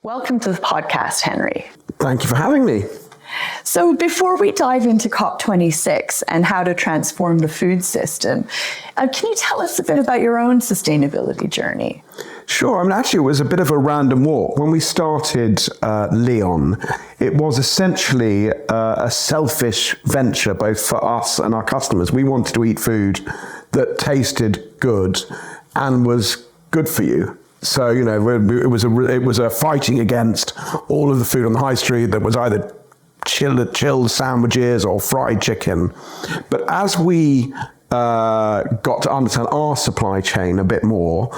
Welcome to the podcast, Henry. Thank you for having me. So before we dive into COP26 and how to transform the food system, can you tell us a bit about your own sustainability journey? Sure. I mean, actually, it was a bit of a random walk. When we started Leon, it was essentially a selfish venture, both for us and our customers. We wanted to eat food that tasted good and was good for you. So, you know, it was a fighting against all of the food on the high street that was either chilled sandwiches or fried chicken. But as we got to understand our supply chain a bit more,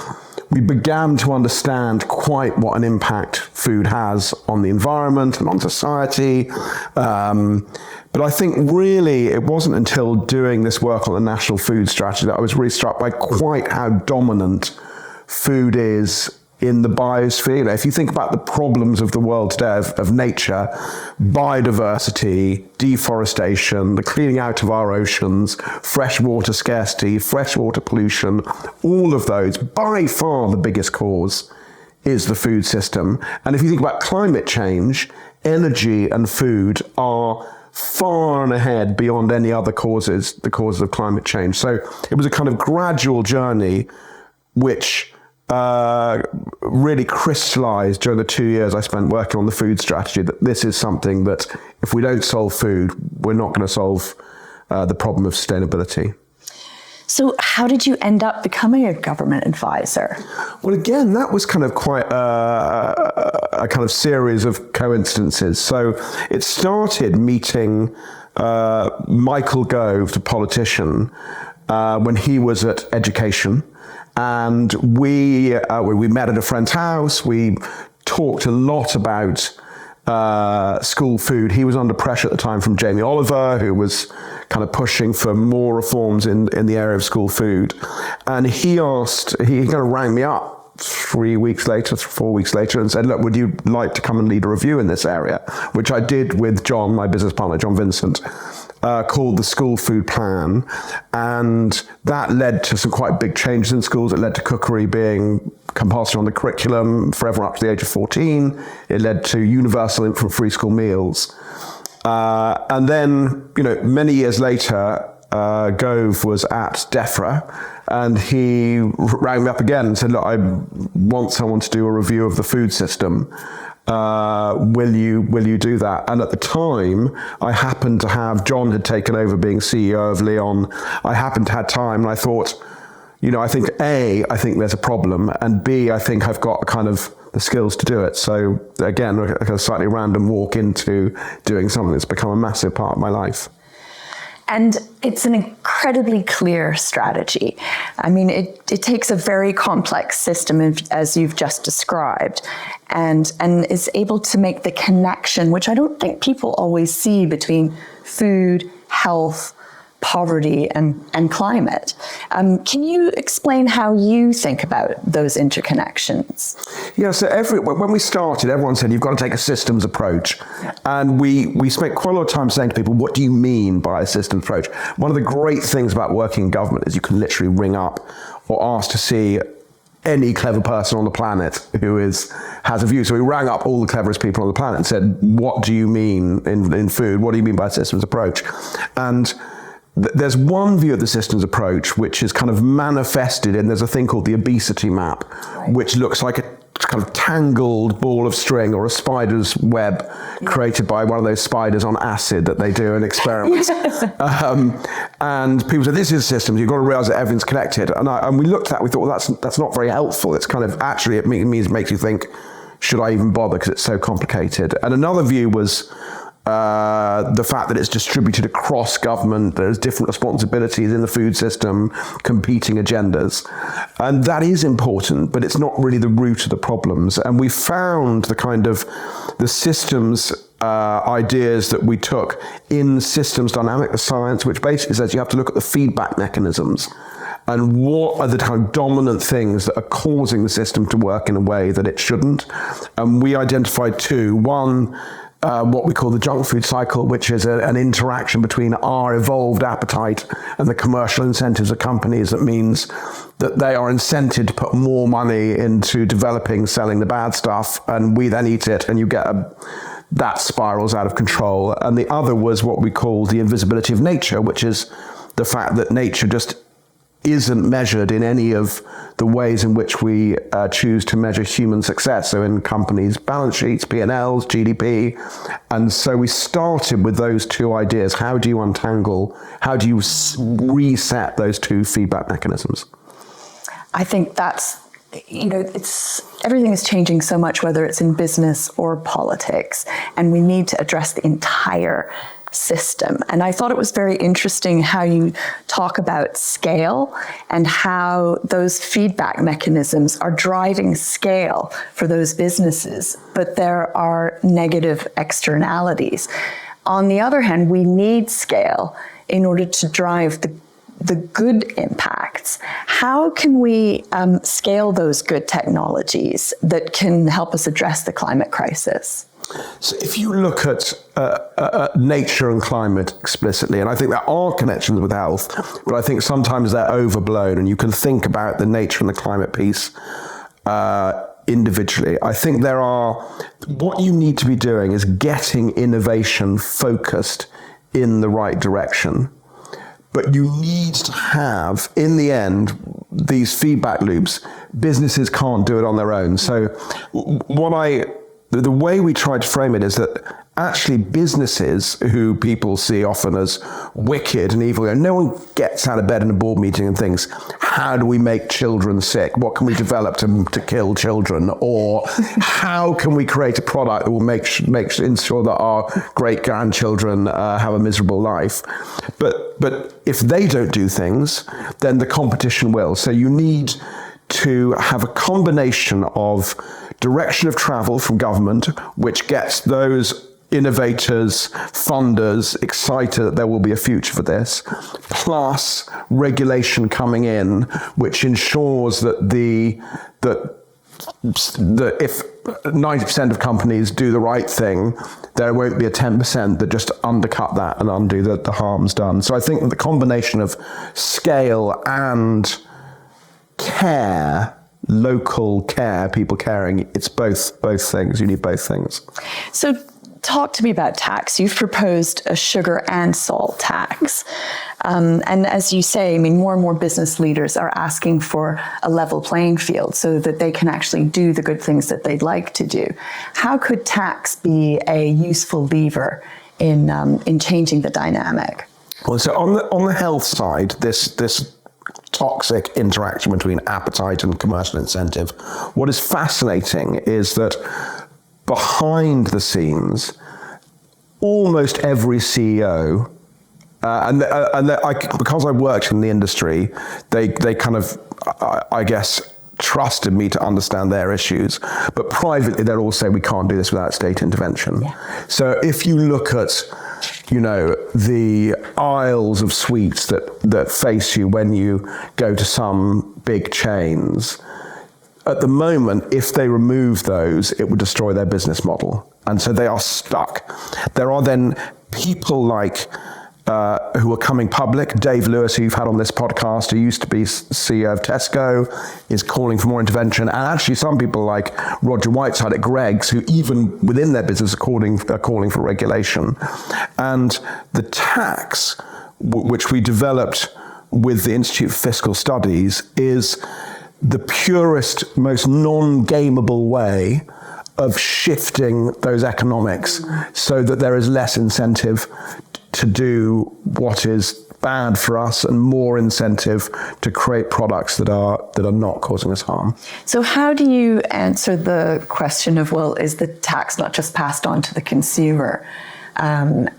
we began to understand quite what an impact food has on the environment and on society. But I think really it wasn't until doing this work on the National Food Strategy that I was really struck by quite how dominant food is in the biosphere. You know, if you think about the problems of the world today of nature, biodiversity, deforestation, the cleaning out of our oceans, freshwater scarcity, freshwater pollution, all of those, by far the biggest cause is the food system. And if you think about climate change, energy and food are far and ahead beyond any other causes, the causes of climate change. So it was a kind of gradual journey which really crystallized during the 2 years I spent working on the food strategy, that this is something that if we don't solve food, we're not going to solve the problem of sustainability. So how did you end up becoming a government advisor? Well, again, that was kind of quite a kind of series of coincidences. So it started meeting Michael Gove, the politician, when he was at Education. And we met at a friend's house. We talked a lot about school food. He was under pressure at the time from Jamie Oliver, who was kind of pushing for more reforms in the area of school food. And he kind of rang me up 4 weeks later and said, look, would you like to come and lead a review in this area? Which I did with John, my business partner, John Vincent, called the School Food Plan. And that led to some quite big changes in schools. It led to cookery being compulsory on the curriculum for everyone up to the age of 14. It led to universal infant free school meals. And then, you know, many years later, Gove was at DEFRA, and he rang me up again and said, look, I want someone to do a review of the food system. Will you do that? And at the time, I happened to have, John had taken over being CEO of Leon. I happened to have time, and I thought, you know, I think A, I think there's a problem, and B, I think I've got kind of the skills to do it. So again, a slightly random walk into doing something that's become a massive part of my life. And it's an incredibly clear strategy. I mean, it takes a very complex system, as you've just described, and is able to make the connection, which I don't think people always see, between food, health, poverty, and climate. Can you explain how you think about those interconnections? Yeah, so when we started, everyone said, you've got to take a systems approach. Yeah. And we spent quite a lot of time saying to people, what do you mean by a systems approach? One of the great things about working in government is you can literally ring up or ask to see any clever person on the planet who has a view. So we rang up all the cleverest people on the planet and said, what do you mean in food? What do you mean by a systems approach? And there's one view of the systems approach which is kind of manifested in, there's a thing called the obesity map, right, which looks like a kind of tangled ball of string or a spider's web created by one of those spiders on acid that they do in experiments. And people say, this is systems, you've got to realize that everything's connected. And we looked at that, we thought, well, that's not very helpful. It's kind of, actually, it makes you think, should I even bother, because it's so complicated. And another view was the fact that it's distributed across government, there's different responsibilities in the food system, competing agendas. And that is important, but it's not really the root of the problems. And we found the systems ideas that we took in systems dynamic science, which basically says you have to look at the feedback mechanisms and what are the kind of dominant things that are causing the system to work in a way that it shouldn't. And we identified two. One, what we call the junk food cycle, which is an interaction between our evolved appetite and the commercial incentives of companies. That means that they are incented to put more money into developing, selling the bad stuff, and we then eat it, and you get that spirals out of control. And the other was what we call the invisibility of nature, which is the fact that nature just isn't measured in any of the ways in which we choose to measure human success. So in companies' balance sheets, P&Ls, GDP. And so we started with those two ideas. How do you untangle, how do you reset those two feedback mechanisms? I think that's, everything is changing so much, whether it's in business or politics, and we need to address the entire system. And I thought it was very interesting how you talk about scale and how those feedback mechanisms are driving scale for those businesses, but there are negative externalities. On the other hand, we need scale in order to drive the good impacts. How can we scale those good technologies that can help us address the climate crisis? So if you look at nature and climate explicitly, and I think there are connections with health, but I think sometimes they're overblown, and you can think about the nature and the climate piece individually. I think what you need to be doing is getting innovation focused in the right direction. But you need to have, in the end, these feedback loops. Businesses can't do it on their own. So the way we try to frame it is that actually businesses, who people see often as wicked and evil, no one gets out of bed in a board meeting and thinks, how do we make children sick? What can we develop to kill children? Or how can we create a product that will ensure that our great-grandchildren have a miserable life? But if they don't do things, then the competition will. So you need to have a combination of direction of travel from government, which gets those innovators, funders excited that there will be a future for this, plus regulation coming in, which ensures that if 90% of companies do the right thing, there won't be a 10% that just undercut that and undo the harms done. So I think that the combination of scale and care, local care, people caring, it's both things. You need both things. So talk to me about tax. You've proposed a sugar and salt tax. And as you say, more and more business leaders are asking for a level playing field so that they can actually do the good things that they'd like to do. How could tax be a useful lever in changing the dynamic? Well, so on the health side, this toxic interaction between appetite and commercial incentive, what is fascinating is that behind the scenes, almost every CEO, because I worked in the industry, they kind of, I guess, trusted me to understand their issues. But privately, they'll all say, we can't do this without state intervention. Yeah. So if you look at, the aisles of sweets that face you when you go to some big chains, at the moment, if they remove those, it would destroy their business model. And so they are stuck. There are then people like who are coming public. Dave Lewis, who you've had on this podcast, who used to be CEO of Tesco, is calling for more intervention. And actually some people like Roger Whiteside at Greggs, who even within their business are calling for regulation. And the tax, which we developed with the Institute for Fiscal Studies, is the purest, most non-gameable way of shifting those economics so that there is less incentive to do what is bad for us and more incentive to create products that are not causing us harm. So how do you answer the question of, well, is the tax not just passed on to the consumer and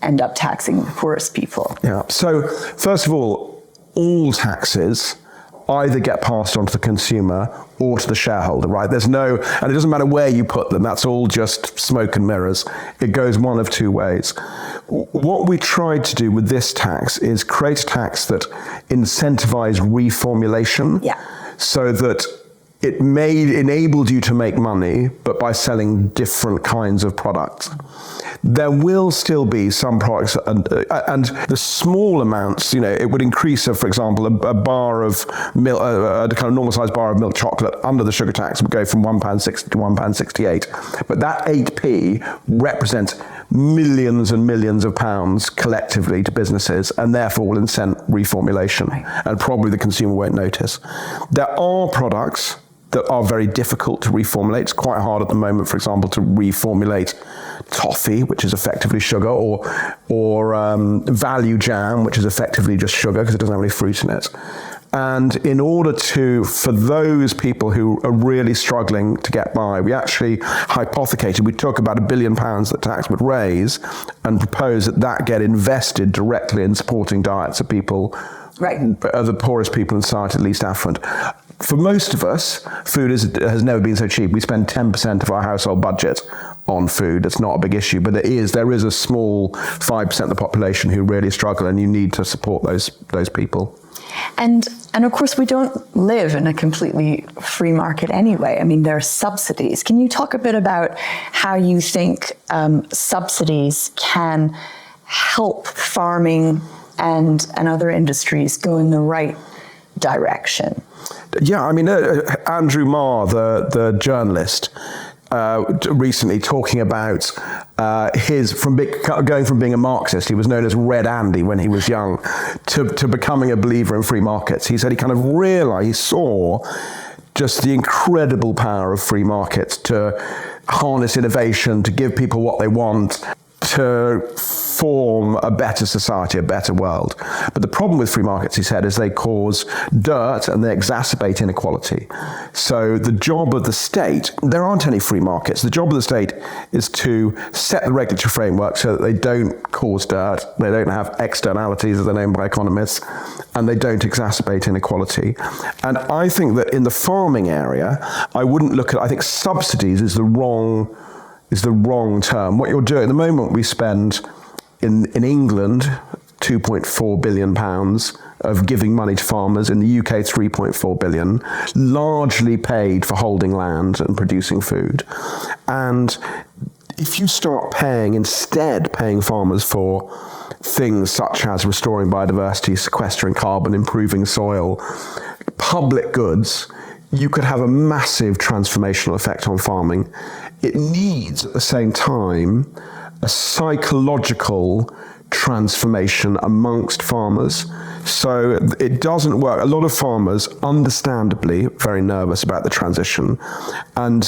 end up taxing the poorest people? Yeah. So first of all taxes either get passed on to the consumer or to the shareholder, right? And it doesn't matter where you put them, that's all just smoke and mirrors. It goes one of two ways. What we tried to do with this tax is create a tax that incentivized reformulation, so that it enabled you to make money, but by selling different kinds of products. There will still be some products, and the small amounts, it would increase, for example, a bar of milk, a kind of normal sized bar of milk chocolate under the sugar tax would go from £1.60 to £1.68. But that 8p represents millions and millions of pounds collectively to businesses, and therefore will incent reformulation. Right. And probably the consumer won't notice. There are products that are very difficult to reformulate. It's quite hard at the moment, for example, to reformulate toffee, which is effectively sugar, or value jam, which is effectively just sugar because it doesn't have any fruit in it. And in order for those people who are really struggling to get by, we actually hypothecated, we took about £1 billion that tax would raise and proposed that get invested directly in supporting diets of people, right, the poorest people in society, least affluent. For most of us, food has never been so cheap. We spend 10% of our household budget on food. It's not a big issue, but there is a small 5% of the population who really struggle, and you need to support those people. And of course, we don't live in a completely free market anyway. I mean, there are subsidies. Can you talk a bit about how you think subsidies can help farming and other industries go in the right direction? Yeah, I mean, Andrew Marr, the journalist, recently talking about going from being a Marxist, he was known as Red Andy when he was young, to becoming a believer in free markets. He said he kind of realized, he saw just the incredible power of free markets to harness innovation, to give people what they want, to form a better society, a better world. But the problem with free markets, he said, is they cause dirt and they exacerbate inequality. So the job of the state, there aren't any free markets. The job of the state is to set the regulatory framework so that they don't cause dirt, they don't have externalities, as they're known by economists, and they don't exacerbate inequality. And I think that in the farming area, I think subsidies is the wrong term. What you're doing at the moment, we spend in England £2.4 billion of giving money to farmers. In the UK, £3.4 billion, largely paid for holding land and producing food. And if you start paying farmers for things such as restoring biodiversity, sequestering carbon, improving soil, public goods, you could have a massive transformational effect on farming. It needs, at the same time, a psychological transformation amongst farmers. So it doesn't work. A lot of farmers, understandably, very nervous about the transition and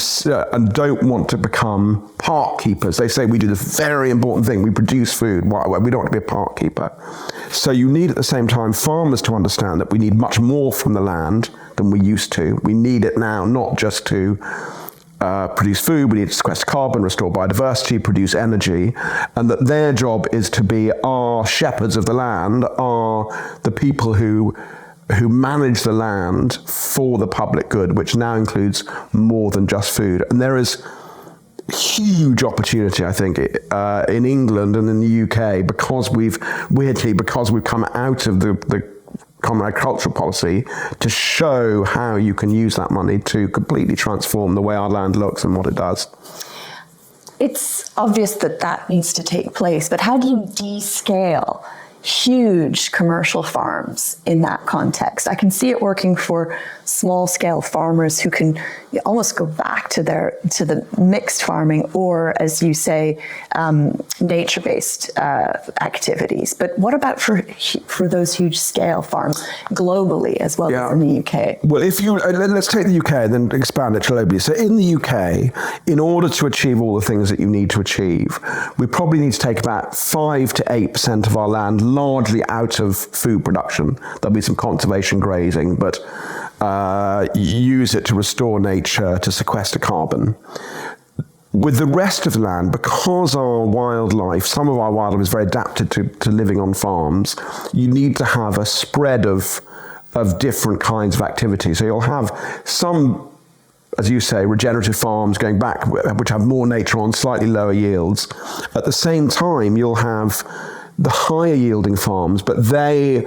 don't want to become park keepers. They say we do this very important thing. We produce food. We don't want to be a park keeper. So you need, at the same time, farmers to understand that we need much more from the land than we used to. We need it now, not just to produce food, we need to sequester carbon, restore biodiversity, produce energy, and that their job is to be our shepherds of the land, are the people who manage the land for the public good, which now includes more than just food. And there is huge opportunity, I think, in England and in the UK, because we've come out of the Common Agricultural Policy, to show how you can use that money to completely transform the way our land looks and what it does. It's obvious that needs to take place, but how do you descale huge commercial farms in that context? I can see it working for small-scale farmers who can almost go back to the mixed farming, or, as you say, nature-based activities. But what about for those huge-scale farms globally as well as in the UK? Well, let's take the UK and then expand it globally. So in the UK, in order to achieve all the things that you need to achieve, we probably need to take about 5 to 8% of our land largely out of food production. There'll be some conservation grazing, but use it to restore nature, to sequester carbon. With the rest of the land, because some of our wildlife is very adapted to living on farms, you need to have a spread of different kinds of activity. So you'll have some, as you say, regenerative farms going back, which have more nature on, slightly lower yields. At the same time, you'll have the higher yielding farms, but they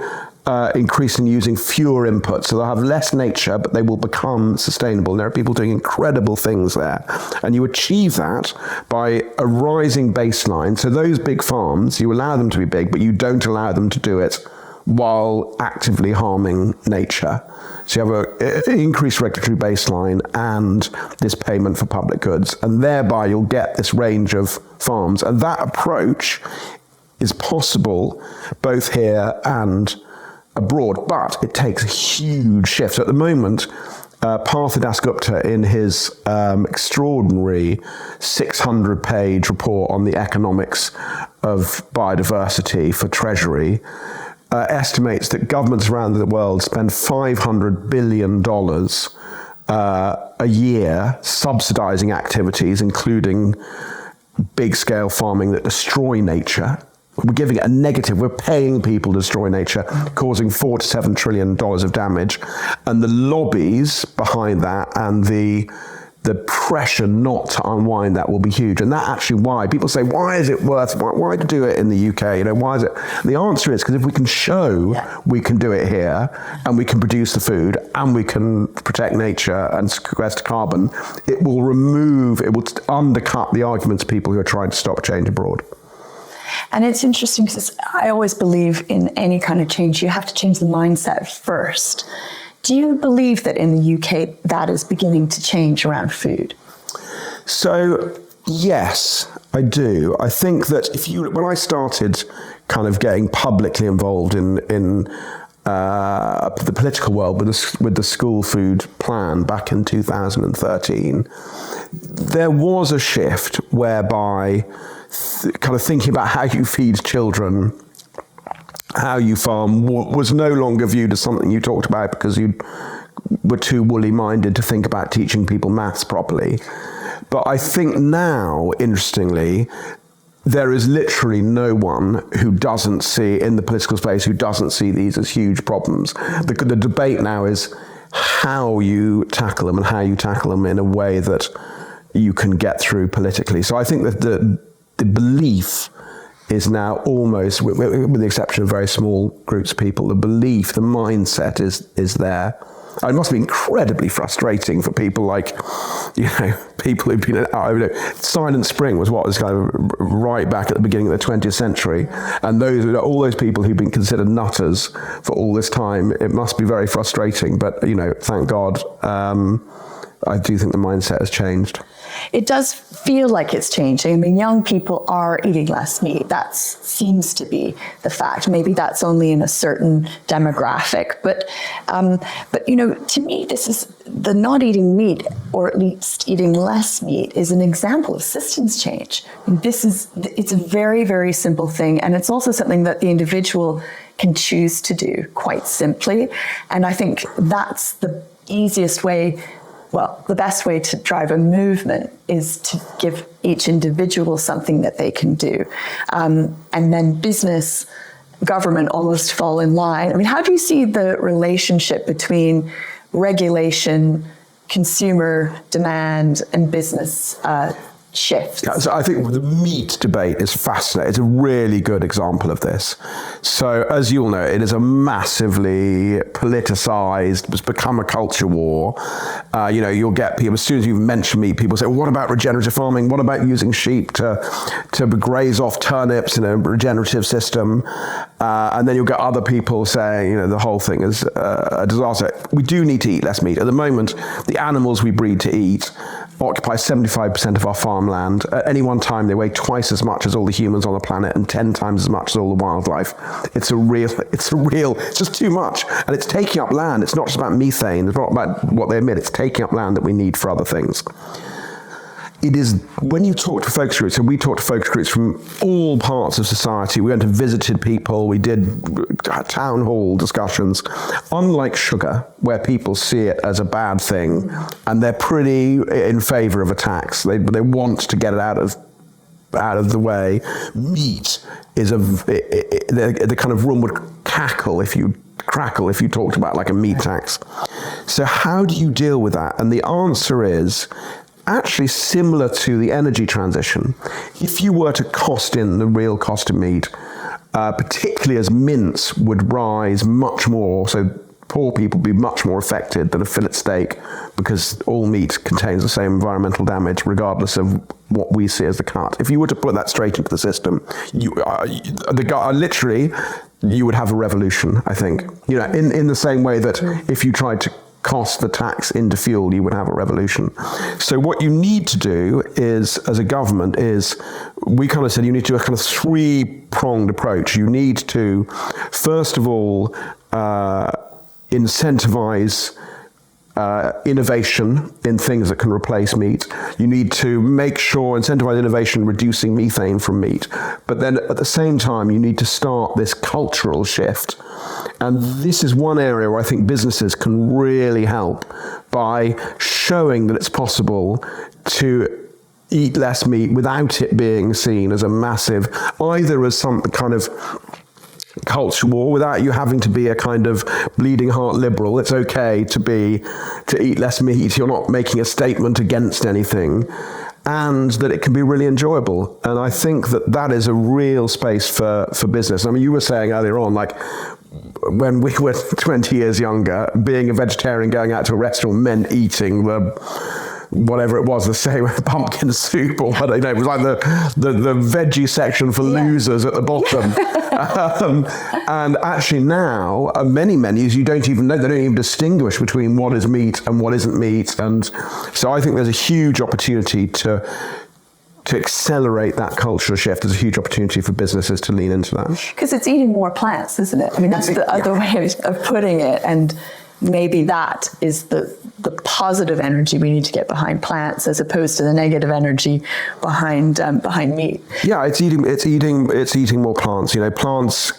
increasingly using fewer inputs. So they'll have less nature, but they will become sustainable. And there are people doing incredible things there. And you achieve that by a rising baseline. So those big farms, you allow them to be big, but you don't allow them to do it while actively harming nature. So you have an increased regulatory baseline and this payment for public goods, and thereby you'll get this range of farms. And that approach is possible both here and abroad, but it takes a huge shift. So at the moment, Partha Dasgupta, in his extraordinary 600-page report on the economics of biodiversity for Treasury, estimates that governments around the world spend $500 billion a year subsidizing activities, including big-scale farming that destroy nature. We're giving it a negative. We're paying people to destroy nature, causing $4 to $7 trillion of damage. And the lobbies behind that and the pressure not to unwind that will be huge. And that's actually why people say, why is it worth, why to do it in the UK? You know, why is it? The answer is because if we can show we can do it here, and we can produce the food, and we can protect nature and sequester carbon, it will undercut the arguments of people who are trying to stop change abroad. And it's interesting because I always believe in any kind of change, you have to change the mindset first. Do you believe that in the UK that is beginning to change around food? So, yes, I do. I think that when I started kind of getting publicly involved in the political world with the school food plan back in 2013, there was a shift whereby kind of thinking about how you feed children, how you farm, was no longer viewed as something you talked about because you were too woolly-minded to think about teaching people maths properly. But I think now, interestingly, there is literally no one who doesn't see, in the political space, who doesn't see these as huge problems. The debate now is how you tackle them and how you tackle them in a way that you can get through politically. So I think that the belief is now almost, with the exception of very small groups of people, the mindset is there. It must be incredibly frustrating for people like, people who've been, Silent Spring was what was kind of right back at the beginning of the 20th century. And all those people who've been considered nutters for all this time, it must be very frustrating. But, thank God, I do think the mindset has changed. It does feel like it's changing. I mean, young people are eating less meat. That seems to be the fact. Maybe that's only in a certain demographic. But to me, this is the not eating meat, or at least eating less meat, is an example of systems change. It's a very, very simple thing. And it's also something that the individual can choose to do quite simply. And I think that's the easiest way. Well, the best way to drive a movement is to give each individual something that they can do. And then business, government almost fall in line. I mean, how do you see the relationship between regulation, consumer demand, and business shift? So I think the meat debate is fascinating. It's a really good example of this. So as you all know, it is a massively politicized, it's become a culture war. You'll get people, as soon as you mention meat, people say, well, what about regenerative farming? What about using sheep to graze off turnips in a regenerative system? And then you'll get other people saying, the whole thing is a disaster. We do need to eat less meat. At the moment, the animals we breed to eat occupy 75% of our farmland. At any one time, they weigh twice as much as all the humans on the planet and 10 times as much as all the wildlife. It's just too much. And it's taking up land. It's not just about methane. It's not about what they emit. It's taking up land that we need for other things. It is, when you talk to focus groups, and we talk to focus groups from all parts of society, we went and visited people, we did town hall discussions. Unlike sugar, where people see it as a bad thing, and they're pretty in favour of a tax, they want to get it out of the way. Meat is the kind of room would crackle if you talked about like a meat tax. So how do you deal with that? And the answer is actually similar to the energy transition. If you were to cost in the real cost of meat, particularly as mince would rise much more. So poor people would be much more affected than a fillet steak, because all meat contains the same environmental damage regardless of what we see as the cut. If you were to put that straight into the system, you would have a revolution, I think. In the same way that if you tried to cost the tax into fuel, you would have a revolution. So what you need to do is, as a government, we kind of said you need to do a kind of three-pronged approach. You need to, first of all, incentivize innovation in things that can replace meat. You need to make sure, incentivize innovation, reducing methane from meat. But then at the same time, you need to start this cultural shift. And this is one area where I think businesses can really help by showing that it's possible to eat less meat without it being seen as a massive, either as some kind of culture war, without you having to be a kind of bleeding heart liberal. It's okay to eat less meat. You're not making a statement against anything, and that it can be really enjoyable. And I think that is a real space for business. I mean, you were saying earlier on, like, when we were 20 years younger, being a vegetarian, going out to a restaurant meant eating whatever it was, the same pumpkin soup or whatever. It was like the veggie section for losers at the bottom. And actually now, many menus, you don't even know, they don't even distinguish between what is meat and what isn't meat. And so I think there's a huge opportunity to accelerate that cultural shift. There's a huge opportunity for businesses to lean into that. Because it's eating more plants, isn't it? I mean, that's the other way of putting it. And maybe that is the positive energy we need to get behind plants, as opposed to the negative energy behind meat. Yeah, it's eating more plants. Plants,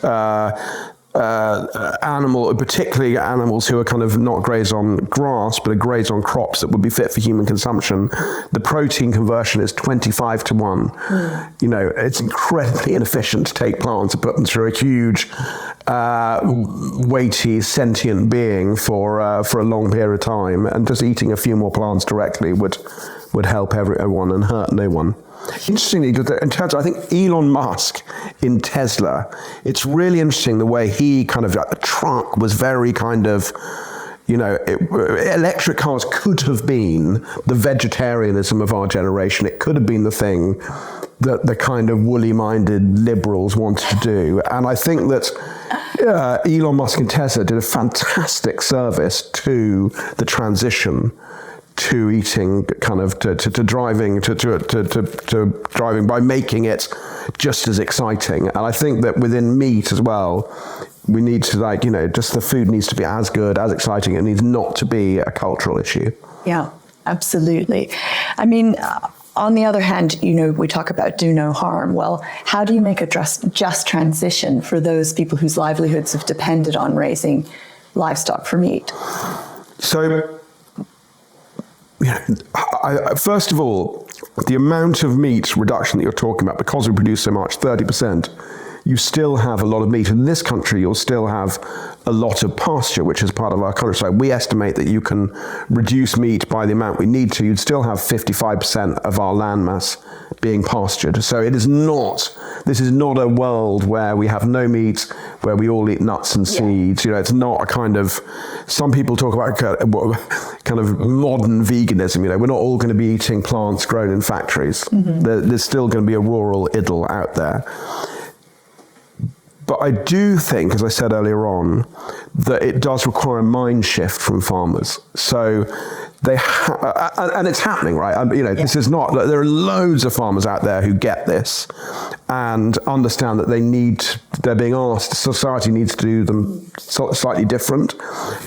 particularly animals who are kind of not graze on grass, but are graze on crops that would be fit for human consumption. The protein conversion is 25 to 1. It's incredibly inefficient to take plants and put them through a huge, weighty, sentient being for a long period of time. And just eating a few more plants directly would help everyone and hurt no one. Interestingly, in terms of, I think, Elon Musk in Tesla, it's really interesting the way he kind of, the truck was very kind of, electric cars could have been the vegetarianism of our generation. It could have been the thing that the kind of woolly-minded liberals wanted to do. And I think that Elon Musk and Tesla did a fantastic service to the transition to eating, kind of to driving by making it just as exciting. And I think that within meat as well, we need to just the food needs to be as good, as exciting. It needs not to be a cultural issue. Yeah, absolutely. I mean, on the other hand, we talk about do no harm. Well, how do you make a just transition for those people whose livelihoods have depended on raising livestock for meat? So, first of all, the amount of meat reduction that you're talking about, because we produce so much, 30%, you still have a lot of meat. In this country, you'll still have a lot of pasture, which is part of our countryside. We estimate that you can reduce meat by the amount we need to. You'd still have 55% of our land mass being pastured. So this is not a world where we have no meat, where we all eat nuts and seeds. It's not a kind of, some people talk about kind of modern veganism. We're not all going to be eating plants grown in factories. Mm-hmm. There's still going to be a rural idyll out there. But I do think, as I said earlier on, that it does require a mind shift from farmers. So and it's happening, right? This is not, there are loads of farmers out there who get this and understand that they're being asked, society needs to do them slightly different.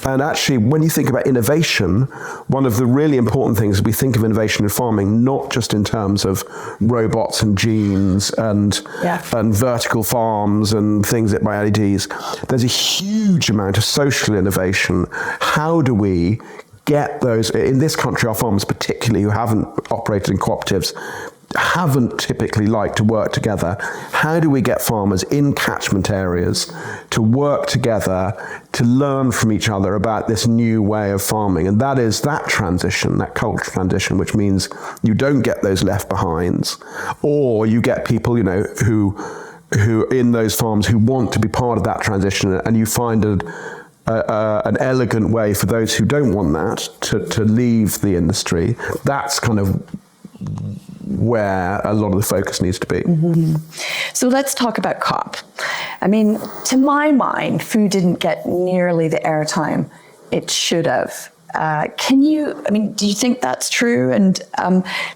And actually, when you think about innovation, one of the really important things is we think of innovation in farming, not just in terms of robots and genes and vertical farms and things by LEDs. There's a huge amount of social innovation. How do we get those, in this country, our farmers particularly, who haven't operated in cooperatives, haven't typically liked to work together. How do we get farmers in catchment areas to work together, to learn from each other about this new way of farming? And that is that transition, that cultural transition, which means you don't get those left behinds, or you get people, who in those farms who want to be part of that transition, and you find an elegant way for those who don't want that to leave the industry. That's kind of where a lot of the focus needs to be. Mm-hmm. So let's talk about COP. I mean, to my mind, food didn't get nearly the airtime it should have. Do you think that's true? And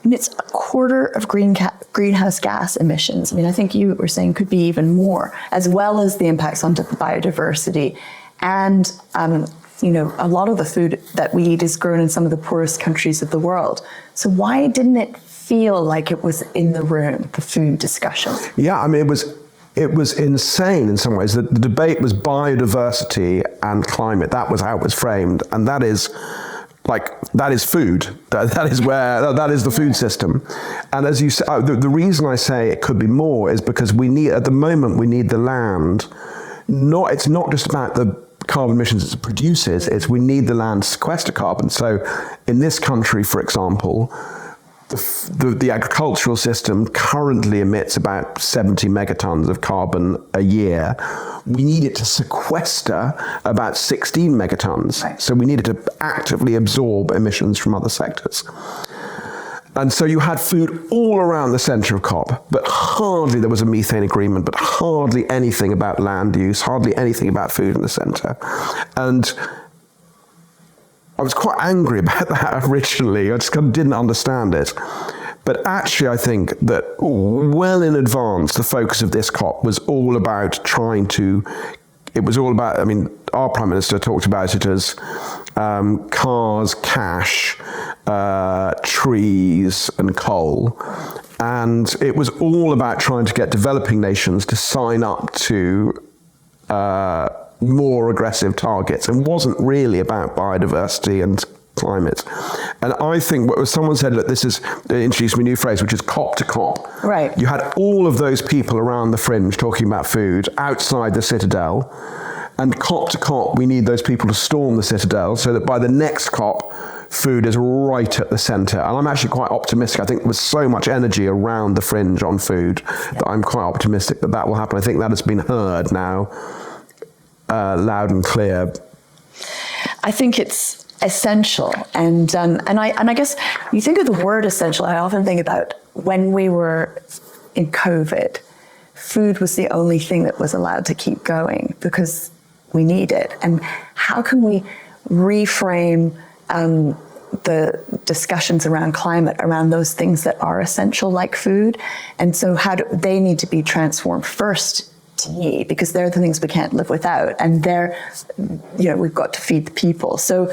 it's a quarter of greenhouse gas emissions. I mean, I think you were saying could be even more, as well as the impacts on biodiversity. And, a lot of the food that we eat is grown in some of the poorest countries of the world. So why didn't it feel like it was in the room, the food discussion? Yeah, I mean, it was insane in some ways. The debate was biodiversity and climate. That was how it was framed. And that is food. That is the food system. And as you say, the reason I say it could be more is because at the moment, we need the land. It's not just about the carbon emissions it produces, we need the land to sequester carbon. So in this country, for example, the agricultural system currently emits about 70 megatons of carbon a year. We need it to sequester about 16 megatons. Right. So we needed to actively absorb emissions from other sectors. And so you had food all around the centre of COP, but hardly there was a methane agreement, but hardly anything about land use, hardly anything about food in the centre. And I was quite angry about that originally. I just kind of didn't understand it. But actually, I think that well in advance, the focus of this COP was all about our Prime Minister talked about it as cars, cash, trees and coal. And it was all about trying to get developing nations to sign up to more aggressive targets, and wasn't really about biodiversity and climate. And I think someone said, look, introduced me a new phrase, which is COP to COP. Right. You had all of those people around the fringe talking about food outside the Citadel, and COP to COP, we need those people to storm the Citadel so that by the next COP, food is right at the centre. And I'm actually quite optimistic. I think there was so much energy around the fringe on food that I'm quite optimistic that will happen. I think that has been heard now, loud and clear. I think it's essential, and I guess you think of the word essential. I often think about when we were in COVID, food was the only thing that was allowed to keep going because we need it. And how can we reframe the discussions around climate, around those things that are essential, like food? And so how do they need to be transformed first? To me, because they're the things we can't live without, and we've got to feed the people. So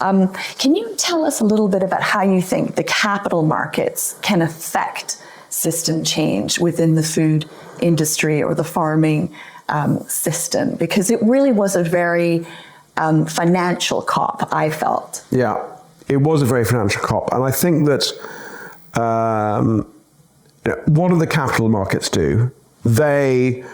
can you tell us a little bit about how you think the capital markets can affect system change within the food industry or the farming system? Because it really was a very financial COP, I felt. Yeah, it was a very financial COP. And I think that what do the capital markets do? They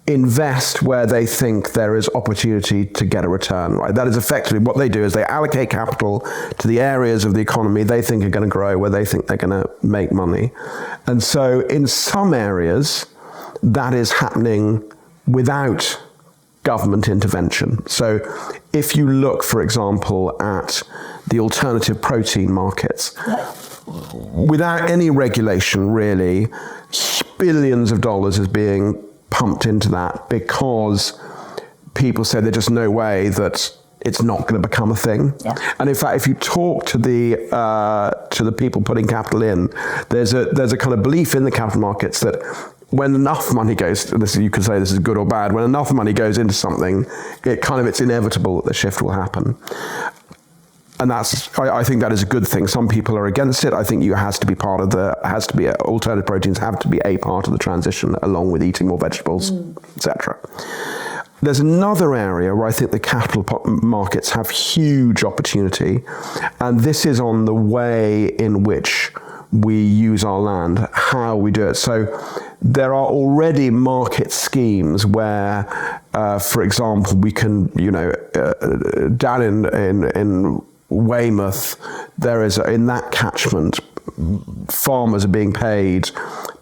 invest where they think there is opportunity to get a return, right? That is effectively what they do, is they allocate capital to the areas of the economy they think are going to grow, where they think they're going to make money. And so in some areas, that is happening without government intervention. So if you look, for example, at the alternative protein markets, without any regulation really, billions of dollars is being pumped into that because people say there's just no way that it's not going to become a thing. Yeah. And in fact, if you talk to the people putting capital in, there's a kind of belief in the capital markets that when enough money goes, you could say this is good or bad, when enough money goes into something, it's inevitable that the shift will happen. And I think that is a good thing. Some people are against it. I think alternative proteins have to be a part of the transition, along with eating more vegetables, etc. There's another area where I think the capital markets have huge opportunity, and this is on the way in which we use our land, how we do it. So there are already market schemes where, for example, we can, down in Weymouth, there is in that catchment, farmers are being paid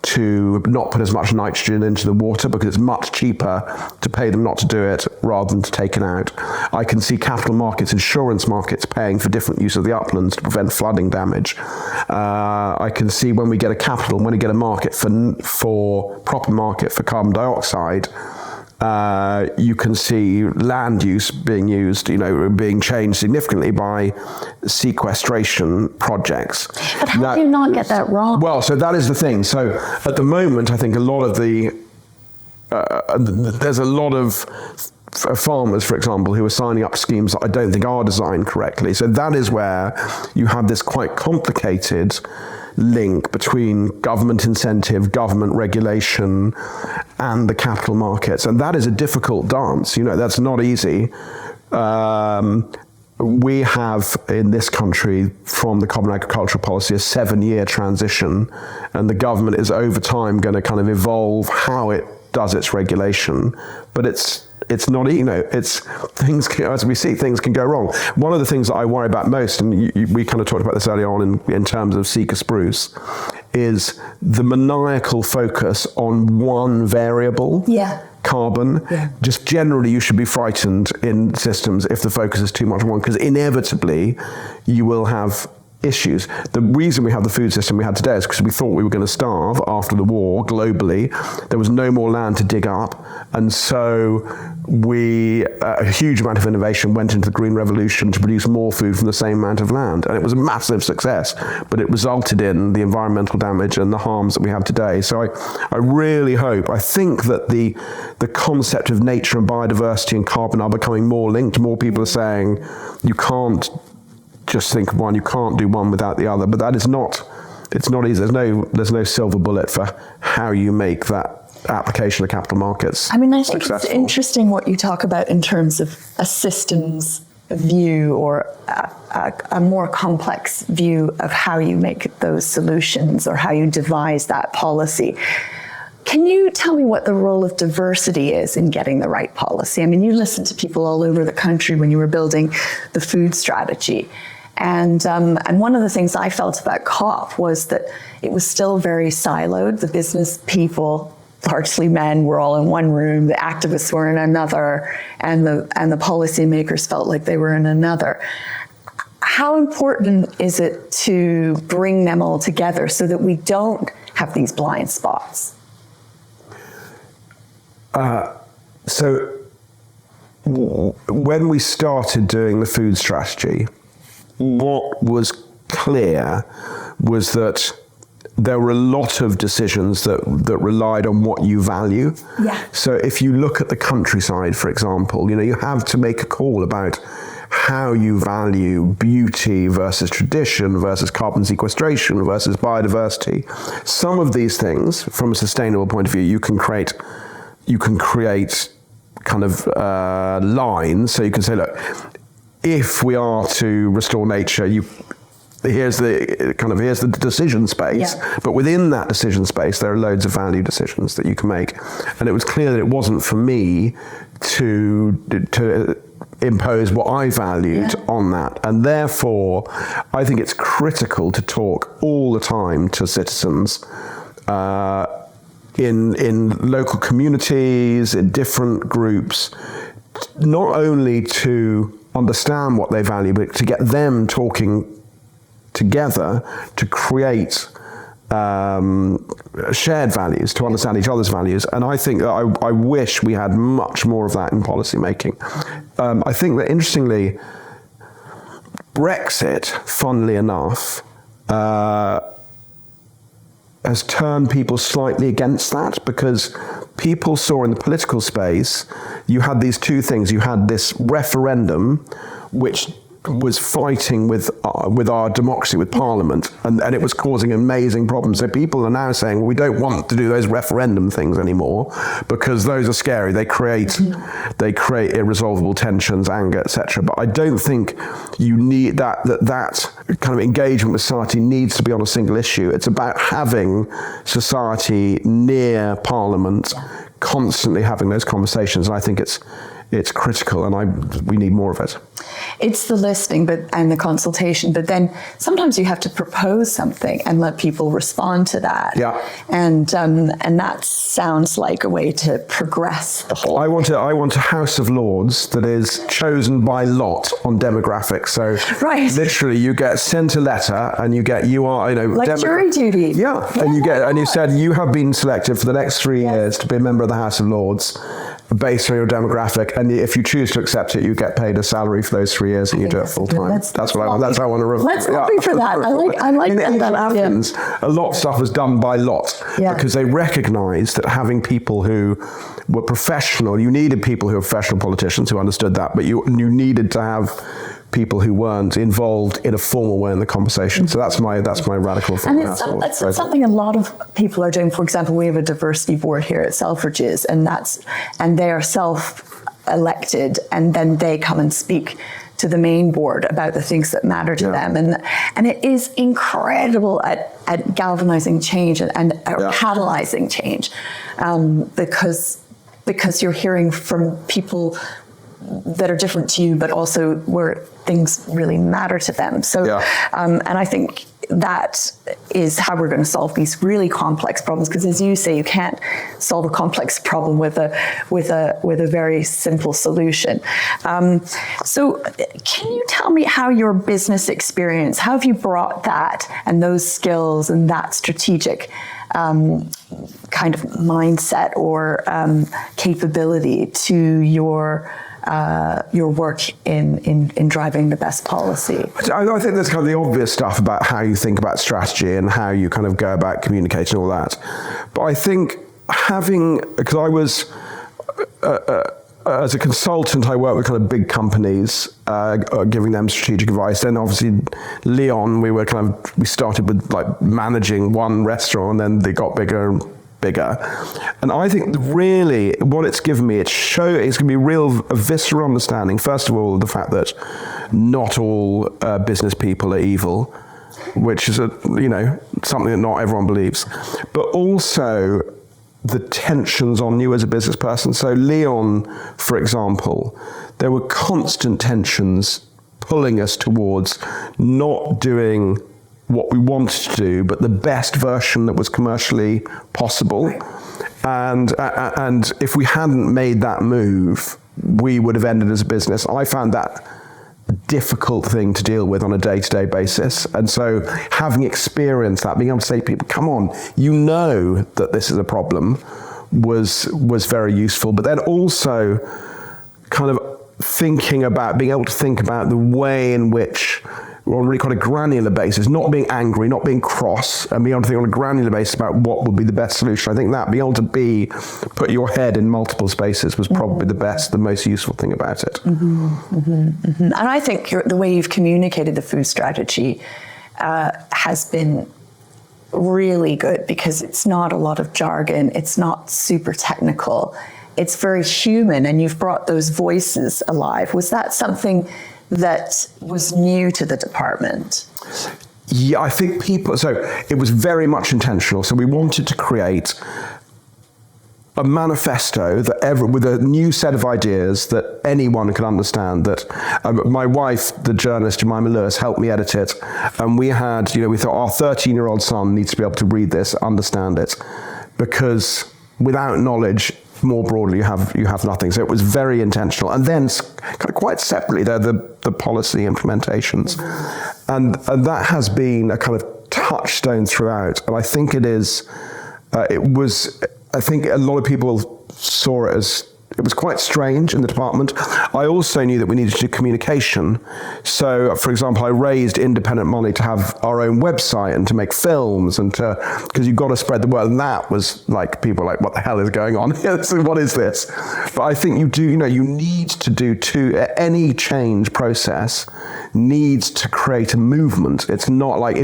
to not put as much nitrogen into the water because it's much cheaper to pay them not to do it rather than to take it out. I can see capital markets, insurance markets paying for different use of the uplands to prevent flooding damage. I can see when we get a capital, when we get a market for proper market for carbon dioxide, you can see land use being used, being changed significantly by sequestration projects. But how do you not get that wrong? Well, so that is the thing. So at the moment, I think a lot of there's a lot of farmers, for example, who are signing up schemes that I don't think are designed correctly. So that is where you have this quite complicated link between government incentive, government regulation, and the capital markets. And that is a difficult dance. That's not easy. We have in this country, from the Common Agricultural Policy, a 7-year transition, and the government is over time going to kind of evolve how it does its regulation. But it's not, it's things, as we see, things can go wrong. One of the things that I worry about most, and we kind of talked about this earlier on in terms of Seeker Spruce, is the maniacal focus on one variable. Yeah. Carbon. Yeah. Just generally, you should be frightened in systems if the focus is too much on one, because inevitably you will have issues. The reason we have the food system we had today is because we thought we were going to starve after the war globally. There was no more land to dig up, and so a huge amount of innovation went into the Green Revolution to produce more food from the same amount of land, and it was a massive success, but it resulted in the environmental damage and the harms that we have today. So I really hope, I think that the concept of nature and biodiversity and carbon are becoming more linked. More people are saying you can't just think of one, you can't do one without the other, but that is not, it's not easy. There's no silver bullet for how you make that application of capital markets I think successful. It's interesting what you talk about in terms of a systems view or a more complex view of how you make those solutions or how you devise that policy. Can you tell me what the role of diversity is in getting the right policy? You listened to people all over the country when you were building the food strategy. And one of the things I felt about COP was that it was still very siloed. The business people, largely men, were all in one room. The activists were in another, and the policymakers felt like they were in another. How important is it to bring them all together so that we don't have these blind spots? So when we started doing the food strategy, what was clear was that there were a lot of decisions that relied on what you value. Yeah. So if you look at the countryside, for example, you have to make a call about how you value beauty versus tradition versus carbon sequestration versus biodiversity. Some of these things, from a sustainable point of view, you can create kind of lines. So you can say, look, if we are to restore nature, here's the decision space. Yeah. But within that decision space, there are loads of value decisions that you can make. And it was clear that it wasn't for me to impose what I valued on that. And therefore, I think it's critical to talk all the time to citizens in local communities, in different groups, not only to understand what they value, but to get them talking together to create shared values, to understand each other's values. And I think that I wish we had much more of that in policy making. I think that, interestingly, Brexit, funnily enough, has turned people slightly against that, because people saw in the political space, you had these two things. You had this referendum, which was fighting with our democracy, with Parliament, and it was causing amazing problems. So people are now saying, well, we don't want to do those referendum things anymore because those are scary. They create irresolvable tensions, anger, etc. But I don't think you need that kind of engagement with society needs to be on a single issue. It's about having society near Parliament, constantly having those conversations. And I think it's it's critical, and we need more of it. It's the listening and the consultation, but then sometimes you have to propose something and let people respond to that. Yeah. And that sounds like a way to progress the whole. I want a House of Lords that is chosen by lot on demographics. So literally, you get sent a letter, and you are like jury duty. Yeah, and you said you have been selected for the next 3 years to be a member of the House of Lords, based on your demographic, and if you choose to accept it, you get paid a salary for those 3 years, and you do it full time. That's what I want. That's how I want to run. Let's lobby for that. I like that. In Athens, a lot of stuff was done by lot because they recognised that having people who were professional, you needed people who were professional politicians who understood that, but you needed to have people who weren't involved in a formal way in the conversation. So that's my radical thing. And it's something a lot of people are doing. For example, we have a diversity board here at Selfridges, and they are self-elected, and then they come and speak to the main board about the things that matter to them. And it is incredible at galvanizing change and catalyzing change, because you're hearing from people that are different to you, but also where things really matter to them. So, and I think that is how we're going to solve these really complex problems. Because, as you say, you can't solve a complex problem with a very simple solution. So, can you tell me how your business experience? How have you brought that and those skills and that strategic kind of mindset or capability to your work in driving the best policy? I think there's kind of the obvious stuff about how you think about strategy and how you kind of go about communicating all that. But I think because I was, as a consultant, I worked with kind of big companies, giving them strategic advice. Then obviously Leon, we started with like managing one restaurant, and then they got bigger and bigger. And I think really what it's given me, it's going to be a visceral understanding, first of all, the fact that not all business people are evil, which is something that not everyone believes, but also the tensions on you as a business person. So Leon, for example, there were constant tensions pulling us towards not doing what we wanted to do, but the best version that was commercially possible. And if we hadn't made that move, we would have ended as a business. I found that a difficult thing to deal with on a day-to-day basis. And so having experienced that, being able to say to people, come on, you know that this is a problem, was very useful. But then also kind of being able to think about the way in which, on really quite a granular basis, not being angry, not being cross, and being able to think on a granular basis about what would be the best solution. I think that being able to put your head in multiple spaces was probably the most useful thing about it. And I think the way you've communicated the food strategy has been really good, because it's not a lot of jargon, it's not super technical, it's very human, and you've brought those voices alive. Was that something that was new to the department? Yeah, I think so it was very much intentional. So we wanted to create a manifesto with a new set of ideas that anyone could understand. That my wife, the journalist Jemima Lewis, helped me edit it, and we thought our 13-year-old son needs to be able to read this, understand it, because without knowledge, more broadly, you have nothing. So it was very intentional. And then kind of quite separately, there are the policy implementations. And that has been a kind of touchstone throughout. And I think I think a lot of people saw it as, it was quite strange in the department. I also knew that we needed to do communication. So, for example, I raised independent money to have our own website and to make films, and because you've got to spread the word. And that was like, people were like, what the hell is going on? What is this? But I think you need to do any change process needs to create a movement. It's not like I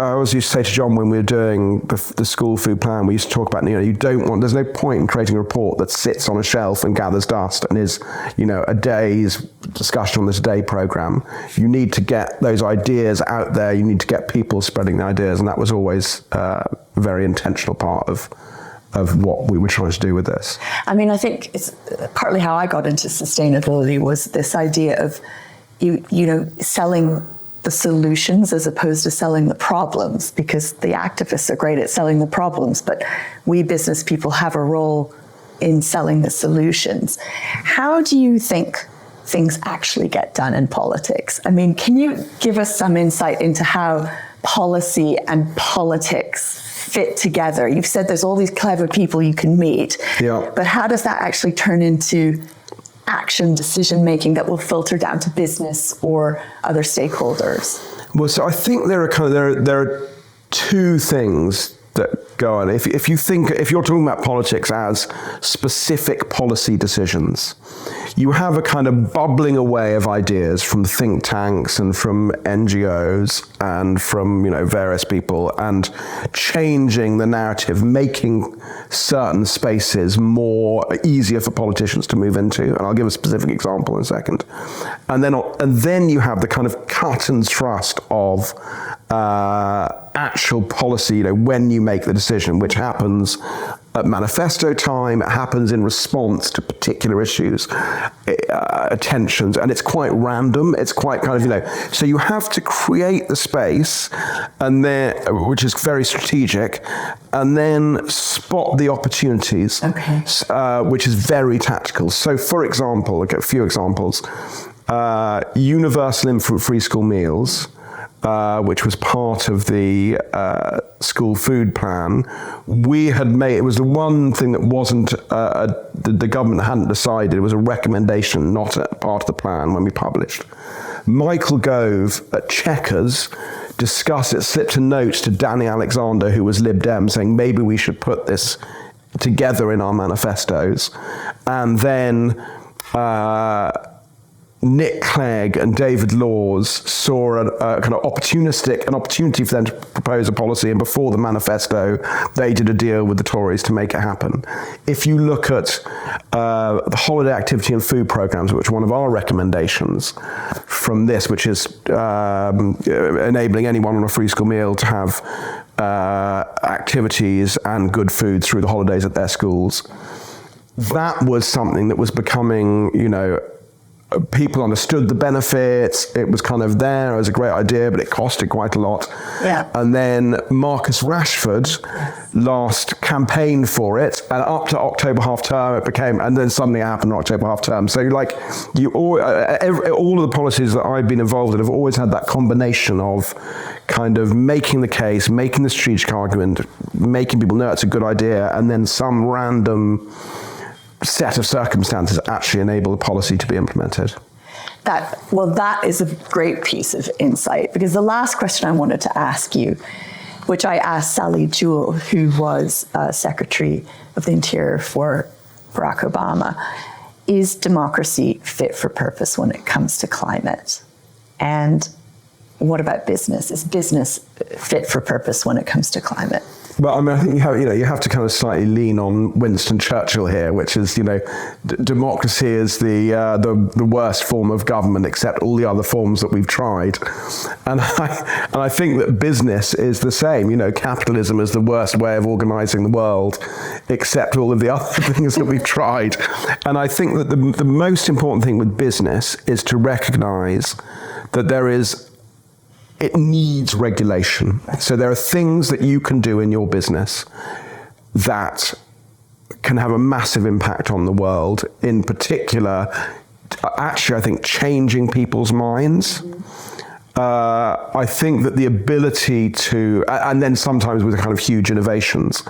always used to say to John when we were doing the school food plan, we used to talk about, there's no point in creating a report that sits on a shelf and gathers dust and is, a day's discussion on this day program. You need to get those ideas out there. You need to get people spreading the ideas. And that was always a very intentional part of of what we were trying to do with this. I mean, I think it's partly how I got into sustainability was this idea of you know, selling the solutions as opposed to selling the problems, because the activists are great at selling the problems, but we business people have a role in selling the solutions. How do you think things actually get done in politics? I mean, can you give us some insight into how policy and politics fit together? You've said there's all these clever people you can meet, but how does that actually turn into action, decision making that will filter down to business or other stakeholders? Well, so I think there are two things that go on. If you're talking about politics as specific policy decisions, you have a kind of bubbling away of ideas from think tanks and from NGOs and from, you know, various people, and changing the narrative, making certain spaces more easier for politicians to move into. And I'll give a specific example in a second. And then you have the kind of cut and thrust of actual policy, you know, when you make the decision, which happens at manifesto time, it happens in response to particular issues, tensions, and it's quite random. It's quite kind of, you know, so you have to create the space, and then, which is very strategic, and then spot the opportunities, which is very tactical. So, for example, I'll get a few examples. Universal infant free school meals, which was part of the school food plan. We had made, it was the one thing that wasn't, the government hadn't decided. It was a recommendation, not a part of the plan when we published. Michael Gove at Chequers discussed it, slipped a note to Danny Alexander, who was Lib Dem, saying maybe we should put this together in our manifestos. And then Nick Clegg and David Laws saw a kind of an opportunity for them to propose a policy, and before the manifesto, they did a deal with the Tories to make it happen. If you look at the holiday activity and food programs, which is one of our recommendations from this, which is enabling anyone on a free school meal to have activities and good food through the holidays at their schools, that was something that was becoming, you know, people understood the benefits. It was kind of there. It was a great idea, but it costed quite a lot. Yeah. And then Marcus Rashford last campaigned for it, and up to October half term it became, and then suddenly it happened in October half term. So like all of the policies that I've been involved in have always had that combination of kind of making the case, making the strategic argument, making people know it's a good idea, and then some random set of circumstances actually enable the policy to be implemented. That is a great piece of insight, because the last question I wanted to ask you, which I asked Sally Jewell, who was Secretary of the Interior for Barack Obama, is democracy fit for purpose when it comes to climate? And what about business? Is business fit for purpose when it comes to climate? Well, I mean, I think you have to kind of slightly lean on Winston Churchill here, which is, you know, democracy is the worst form of government, except all the other forms that we've tried, and I think that business is the same. You know, capitalism is the worst way of organising the world, except all of the other things that we've tried. And I think that the most important thing with business is to recognise that it needs regulation. So there are things that you can do in your business that can have a massive impact on the world. In particular, actually, I think changing people's minds. I think that the ability to, and then sometimes with kind of huge innovations,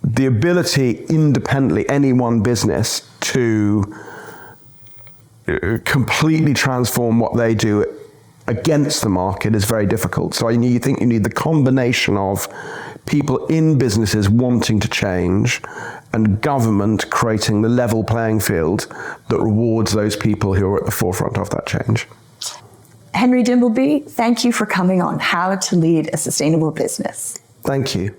the ability independently, any one business, to completely transform what they do against the market is very difficult. So you think you need the combination of people in businesses wanting to change and government creating the level playing field that rewards those people who are at the forefront of that change. Henry Dimbleby, thank you for coming on How to Lead a Sustainable Business. Thank you.